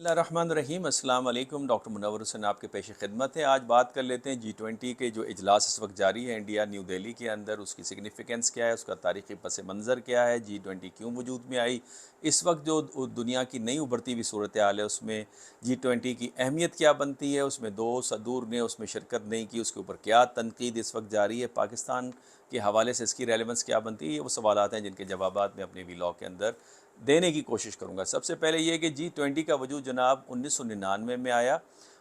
बिस्मिल्लाहिर्रहमानिर्रहीम। अस्सलाम वालेकुम। डॉक्टर मुनव्वर हुसैन आपके पेश खिदमत है। आज बात कर लेते हैं G20 के जो इजलास इस वक्त जारी है इंडिया न्यू दिल्ली के अंदर, उसकी सिग्निफिकेंस क्या है, उसका तारीख़ी पस मंज़र क्या है, G20 क्यों वजूद में आई, इस वक्त जो दुनिया की नई उभरती हुई सूरत हाल है उसमें G20 की अहमियत क्या बनती है, उसमें दो सदूर ने उसमें शिरकत नहीं की, उसके ऊपर क्या तनकीद इस वक्त जारी है, पाकिस्तान के हवाले से इसकी रेलेवेंस क्या बनती है, ये वो सवालात हैं जिनके जवाबात मैं अपने वीलॉग के अंदर देने की कोशिश करूँगा। सबसे पहले ये कि G20 का वजूद जनाब 1999 में आया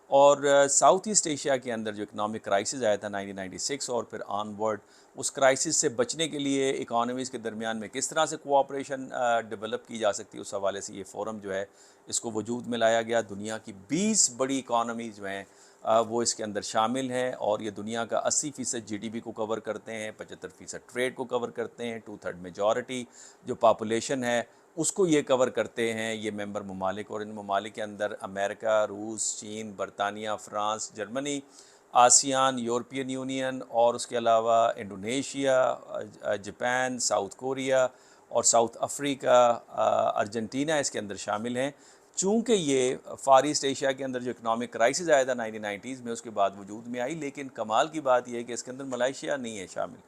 और साउथ ईस्ट एशिया के अंदर जो इकनॉमिक क्राइसिस आया था 1996 और फिर ऑनवर्ड उस क्राइसिस से बचने के लिए इकॉनमीज़ के दरमियान में किस तरह से कोऑपरेशन डेवलप की जा सकती है, उस हवाले से ये फोरम जो है इसको वजूद में लाया गया। दुनिया की 20 बड़ी इकॉनमीज़ जो हैं वो इसके अंदर शामिल हैं और ये दुनिया का 80% GDP को कवर करते हैं, 75% ट्रेड को कवर करते हैं, 2/3 मेजॉरिटी जो पॉपुलेशन है उसको ये कवर करते हैं ये मेंबर ममालिक। और इन ममालिक के अंदर अमेरिका, रूस, चीन, बरतानिया, France, Germany, ASEAN, European union और उसके अलावा इंडोनेशिया, जापान, साउथ कोरिया और साउथ अफ्रीका, अर्जेंटीना इसके अंदर शामिल हैं। चूँकि ये फ़ार ईस्ट एशिया के अंदर जो इकनॉमिक क्राइसिस आया था 1990s में उसके बाद वजूद में आई, लेकिन कमाल की बात यह है कि इसके अंदर मलेशिया नहीं है शामिल,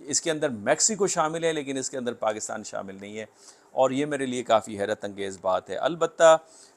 इसके अंदर मेक्सिको शामिल है लेकिन इसके अंदर पाकिस्तान शामिल नहीं है और ये मेरे लिए काफ़ी हैरत अंगेज़ बात है। अलबत्ता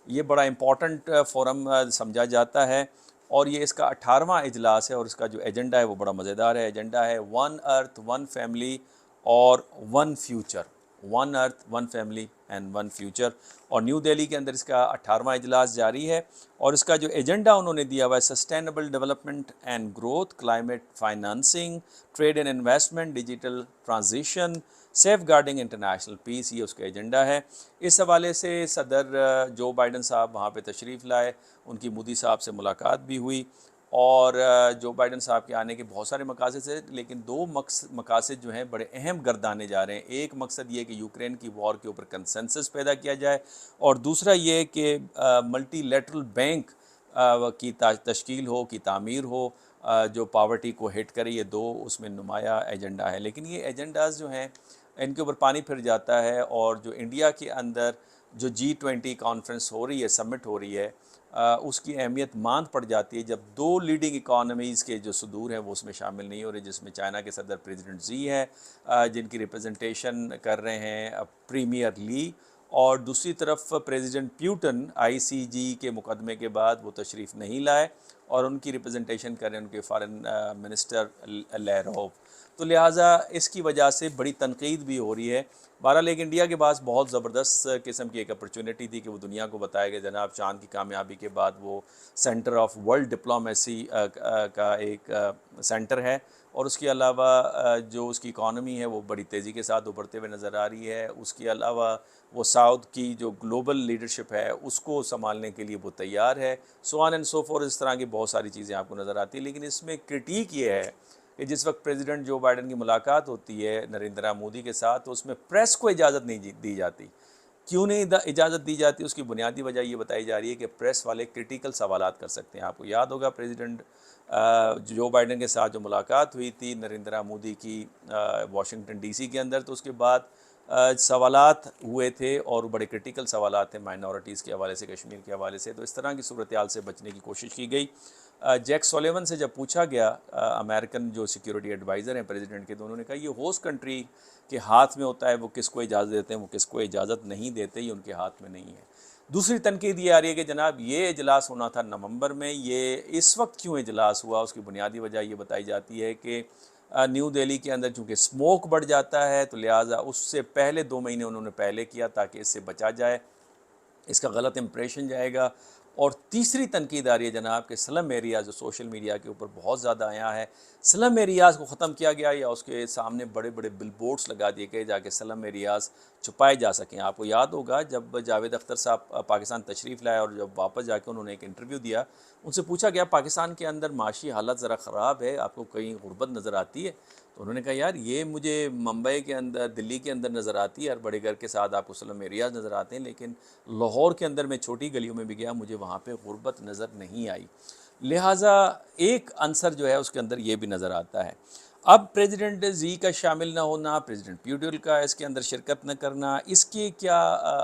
ये बड़ा इम्पॉर्टेंट फ़ोरम समझा जाता है और ये इसका 18वां इजलास है और इसका जो एजेंडा है वो बड़ा मज़ेदार है। एजेंडा है वन अर्थ वन फैमिली और one future, one earth one family and one future. और न्यू दिल्ली के अंदर इसका 18वां इजलास जारी है और इसका जो एजेंडा उन्होंने दिया हुआ है sustainable development and growth, climate financing, trade and investment, digital transition, safeguarding international peace, ये उसका एजेंडा है। इस हवाले से सदर जो बाइडन साहब वहाँ पे तशरीफ़ लाए, उनकी मोदी साहब से मुलाकात भी हुई और जो बाइडन साहब के आने के बहुत सारे मकासद थे, लेकिन दो मकासद जो हैं बड़े अहम गर्दाने जा रहे हैं। एक मकसद ये कि यूक्रेन की वॉर के ऊपर कंसेंसस पैदा किया जाए और दूसरा ये कि मल्टीलैटरल बैंक की तश्कील हो, की तामीर हो जो पावर्टी को हिट करे। ये दो उसमें नुमाया एजेंडा है, लेकिन ये एजेंडाज़ जो हैं इनके ऊपर पानी फिर जाता है और जो इंडिया के अंदर जो G20 कॉन्फ्रेंस हो रही है, समिट हो रही है, उसकी अहमियत मांद पड़ जाती है जब दो लीडिंग इकॉनमीज़ के जो सदूर हैं वो उसमें शामिल नहीं हो रहे, जिसमें चाइना के सदर प्रेसिडेंट जी हैं जिनकी रिप्रेजेंटेशन कर रहे हैं प्रीमियर ली, और दूसरी तरफ प्रेसिडेंट प्यूटन ICG के मुकदमे के बाद वो तशरीफ़ नहीं लाए और उनकी रिप्रेजेंटेशन कर रहे हैं उनके फ़ॉरेन मिनिस्टर लैरोव। तो लिहाजा इसकी वजह से बड़ी तनकीद भी हो रही है। बहरहाल एक इंडिया के पास बहुत ज़बरदस्त किस्म की एक अपॉर्चुनिटी थी कि वो दुनिया को बताया कि जनाब चाँद की कामयाबी के बाद वो सेंटर ऑफ वर्ल्ड डिप्लोमेसी का एक सेंटर है और उसके अलावा जो उसकी इकॉनमी है वो बड़ी तेज़ी के साथ उभरते हुए नज़र आ रही है। उसके अलावा वो साउथ की जो ग्लोबल लीडरशिप है उसको संभालने के लिए वो तैयार है। So on and so fourth, इस तरह की बहुत सारी चीज़ें आपको नज़र आती हैं। लेकिन इसमें क्रिटिक ये है कि जिस वक्त प्रेसिडेंट जो बाइडन की मुलाकात होती है नरेंद्र मोदी के साथ, तो उसमें प्रेस को इजाज़त नहीं दी जाती। क्यों नहीं इजाज़त दी जाती, उसकी बुनियादी वजह ये बताई जा रही है कि प्रेस वाले क्रिटिकल सवालात कर सकते हैं। आपको याद होगा प्रेसिडेंट जो बाइडन के साथ जो मुलाकात हुई थी नरेंद्र मोदी की वाशिंगटन DC के अंदर, तो उसके बाद सवालात हुए थे और बड़े क्रिटिकल सवालात थे माइनॉरिटीज़ के हवाले से, कश्मीर के हवाले से। तो इस तरह की सूरत हाल से बचने की कोशिश की गई। जैक सोलिवन से जब पूछा गया, अमेरिकन जो सिक्योरिटी एडवाइज़र हैं प्रेसिडेंट के, तो उन्होंने कहा ये होस्ट कंट्री के हाथ में होता है, वो किसको इजाज़त देते हैं, वो किसको इजाज़त नहीं देते, ये उनके हाथ में नहीं है। दूसरी तनकीद ये आ रही है कि जनाब ये इजलास होना था नवंबर में, ये इस वक्त क्यों इजलास हुआ। उसकी बुनियादी वजह ये बताई जाती है कि न्यू दिल्ली के अंदर चूँकि स्मोक बढ़ जाता है तो लिहाजा उससे पहले 2 महीने उन्होंने पहले किया ताकि इससे बचा जाए, इसका गलत इंप्रेशन जाएगा। और तीसरी तनकीद आ रही है जनाब के स्लम एरिया जो सोशल मीडिया के ऊपर बहुत ज़्यादा आया है, स्लम एरियाज़ को ख़त्म किया गया या उसके सामने बड़े बड़े बिलबोर्ड्स लगा दिए गए जाके स्लम एरियाज़ छुपाए जा सकें। आपको याद होगा जब जावेद अख्तर साहब पाकिस्तान तशरीफ़ लाए और जब वापस जाके उन्होंने एक इंटरव्यू दिया, उनसे पूछा गया पाकिस्तान के अंदर माशी हालत ज़रा ख़राब है, आपको कहीं गुर्बत नज़र आती है। तो उन्होंने कहा यार ये मुझे मुंबई के अंदर, दिल्ली के अंदर नज़र आती है, हर बड़े घर के साथ आपको स्लम एरियाज़ नज़र आते हैं, लेकिन लाहौर के अंदर मैं छोटी गलियों में भी गया, मुझे वहाँ पे गुर्बत नज़र नहीं आई। लिहाजा एक आंसर जो है उसके अंदर ये भी नज़र आता है। अब प्रेसिडेंट जी का शामिल ना होना, प्रेसिडेंट प्यूटन का इसके अंदर शिरकत न करना, इसके क्या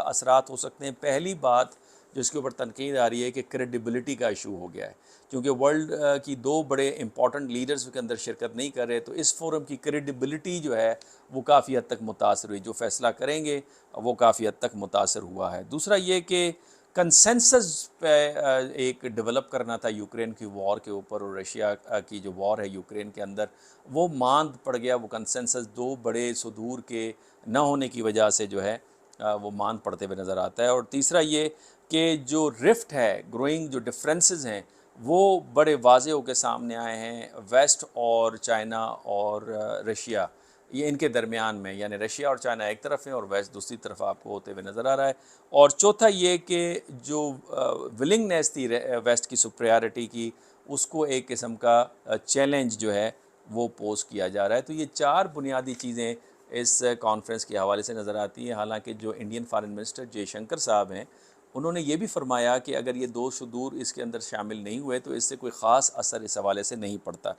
असरात हो सकते हैं। पहली बात जिसके ऊपर तनकीद आ रही है कि क्रेडिबिलिटी का इशू हो गया है, क्योंकि वर्ल्ड की दो बड़े इंपॉर्टेंट लीडर्स के अंदर शिरकत नहीं कर रहे, तो इस फोरम की क्रेडिबिलिटी जो है वो काफ़ी हद तक मुतासर हुई। जो फ़ैसला करेंगे वो काफ़ी हद तक मुतासर हुआ है। दूसरा ये कि कंसेंसस पे एक डेवलप करना था यूक्रेन की वॉर के ऊपर, और रशिया की जो वॉर है यूक्रेन के अंदर, वो मांद पड़ गया। वो कंसेंसस दो बड़े सुदूर के न होने की वजह से जो है वो मांद पड़ते हुए नज़र आता है। और तीसरा ये कि जो रिफ्ट है, ग्रोइंग जो डिफरेंसेस हैं, वो बड़े वाज़े होकर सामने आए हैं वेस्ट और चाइना और रशिया, ये इनके दरमियान में, यानी रशिया और चाइना एक तरफ है और वेस्ट दूसरी तरफ आपको होते हुए नज़र आ रहा है। और चौथा ये कि जो विलिंगनेस थी वेस्ट की सुप्रियरिटी की, उसको एक किस्म का चैलेंज जो है वो पोज किया जा रहा है। तो ये चार बुनियादी चीज़ें इस कॉन्फ्रेंस के हवाले से नज़र आती हैं। हालांकि जो इंडियन फॉरेन मिनिस्टर जयशंकर साहब हैं, उन्होंने ये भी फरमाया कि अगर ये दो सुदूर इसके अंदर शामिल नहीं हुए तो इससे कोई ख़ास असर इस हवाले से नहीं पड़ता।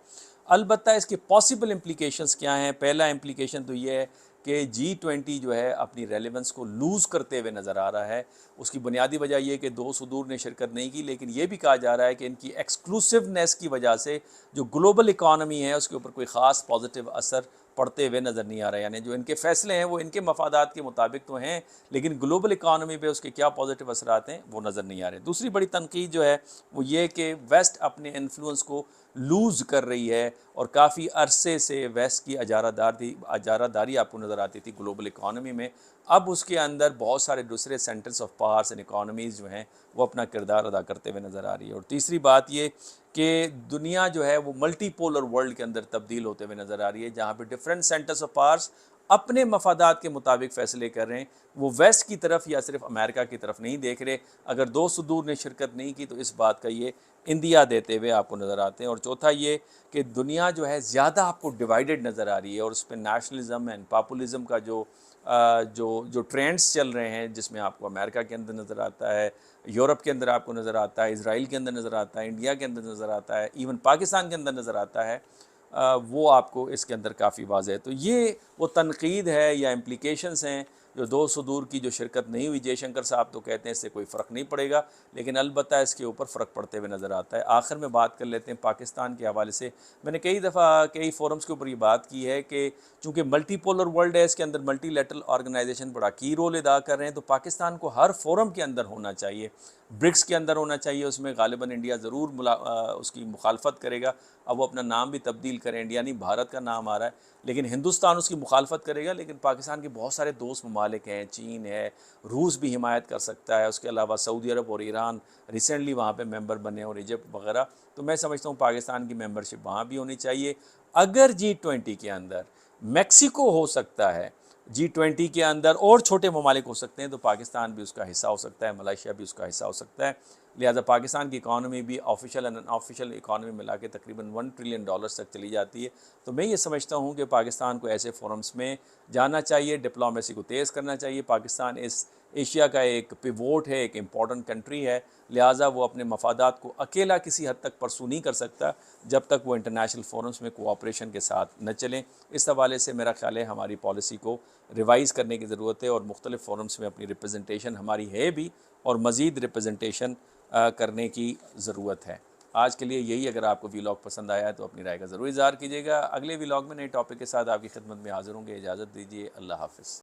अलबत्ता इसके पॉसिबल इम्प्लिकेशंस क्या हैं? पहला इम्प्लिकेशन तो ये है कि G20 जो है अपनी रेलेवेंस को लूज़ करते हुए नज़र आ रहा है। उसकी बुनियादी वजह यह कि दो सुदूर ने शिरकत नहीं की, लेकिन ये भी कहा जा रहा है कि इनकी एक्सक्लूसिवनेस की वजह से जो ग्लोबल इकानमी है उसके ऊपर कोई ख़ास पॉजिटिव असर पड़ते हुए नज़र नहीं आ रहा है। यानी जो इनके फ़ैसले हैं वो इनके मफादात के मुताबिक तो हैं, लेकिन ग्लोबल इकानमी पे उसके क्या पॉजिटिव असरात हैं वो नज़र नहीं आ रहे। दूसरी बड़ी तनकीद जो है वो ये कि वेस्ट अपने इन्फ्लुएंस को लूज़ कर रही है, और काफ़ी अरसे से वेस्ट की अजारादारी आपको नज़र आती थी ग्लोबल इकानमी में। अब उसके अंदर बहुत सारे दूसरे सेंटर्स ऑफ पावर्स एंड इकानमीज़ जो हैं वो अपना किरदार अदा करते हुए नज़र आ रही है। और तीसरी बात ये कि दुनिया जो है वो मल्टीपोलर वर्ल्ड के अंदर तब्दील होते हुए नज़र आ रही है, जहाँ पे डिफरेंट सेंटर्स ऑफ पावर्स अपने मफादात के मुताबिक फ़ैसले कर रहे हैं। वो वेस्ट की तरफ या सिर्फ अमेरिका की तरफ नहीं देख रहे। अगर दो सुदूर ने शिरकत नहीं की तो इस बात का ये इंदिया देते हुए आपको नज़र आते हैं। और चौथा ये कि दुनिया जो है ज़्यादा आपको डिवाइडेड नज़र आ रही है, और उस पर नेशनलिज़म एंड पॉपुलिज़म का जो ट्रेंड्स चल रहे हैं, जिसमें आपको अमेरिका के अंदर नज़र आता है, यूरोप के अंदर आपको नज़र आता है, इज़राइल के अंदर नज़र आता है, इंडिया के अंदर नज़र आता है, इवन पाकिस्तान के अंदर नज़र आता है, वो आपको इसके अंदर काफ़ी वाज़ है। तो ये वो तनकीद है या इम्प्लिकेशंस हैं जो दो सुदूर की जो शिरकत नहीं हुई। जयशंकर साहब तो कहते हैं इससे कोई फ़र्क नहीं पड़ेगा, लेकिन अलबत्ता इसके ऊपर फ़र्क पड़ते हुए नज़र आता है। आखिर में बात कर लेते हैं पाकिस्तान के हवाले से। मैंने कई दफ़ा कई फोरम्स के ऊपर ये बात की है कि चूँकि मल्टीपोलर वर्ल्ड है, इसके अंदर मल्टीलैटरल ऑर्गेनाइजेशन बड़ा की रोल अदा कर रहे हैं, तो पाकिस्तान को हर फोरम के अंदर होना चाहिए। ब्रिक्स के अंदर होना चाहिए, उसमें गालिबन इंडिया ज़रूर उसकी मुखालफत करेगा। अब वो अपना नाम भी तब्दील करें, इंडिया नहीं भारत का नाम आ रहा है, लेकिन हिंदुस्तान उसकी मुखालफत करेगा। लेकिन पाकिस्तान के बहुत सारे दोस्त ममालिक हैं, चीन है, रूस भी हिमायत कर सकता है, उसके अलावा सऊदी अरब और ईरान रिसेंटली वहाँ पे मेंबर बने, और इजिप्ट वगैरह। तो मैं समझता हूँ पाकिस्तान की मेंबरशिप वहाँ भी होनी चाहिए। अगर G20 के अंदर मैक्सिको हो सकता है, G20 के अंदर और छोटे ममालिक हो सकते हैं, तो पाकिस्तान भी उसका हिस्सा हो सकता है, मलेशिया भी उसका हिस्सा हो सकता है। लिहाजा पाकिस्तान की इकानमी भी ऑफिशियल एंड अनऑफिशियल इकानमी मिला के तकरीबन $1 ट्रिलियन तक चली जाती है। तो मैं ये समझता हूँ कि पाकिस्तान को ऐसे फोरम्स में जाना चाहिए, डिप्लोमेसी को तेज़ करना चाहिए। पाकिस्तान इस एशिया का एक पिवोट है, एक इम्पॉर्टेंट कंट्री है, लिहाजा वो अपने मफादात को अकेला किसी हद तक परसू नहीं कर सकता जब तक वो इंटरनेशनल फोरम्स में कोऑपरेशन के साथ न चलें। इस हवाले से मेरा ख्याल है हमारी पॉलिसी को रिवाइज़ करने की ज़रूरत है, और मुख्तलिफ़ फोरम्स में अपनी रिप्रेजेंटेशन हमारी है भी, और मज़ीद रिप्रेजेंटेशन करने की ज़रूरत है। आज के लिए यही। अगर आपको वीलॉग पसंद आया है तो अपनी राय का ज़रूर इज़हार कीजिएगा। अगले वीलॉग में नए टॉपिक के साथ आपकी खिदमत में हाज़िर होंगे। इजाज़त दीजिए। अल्लाह हाफ़िज़।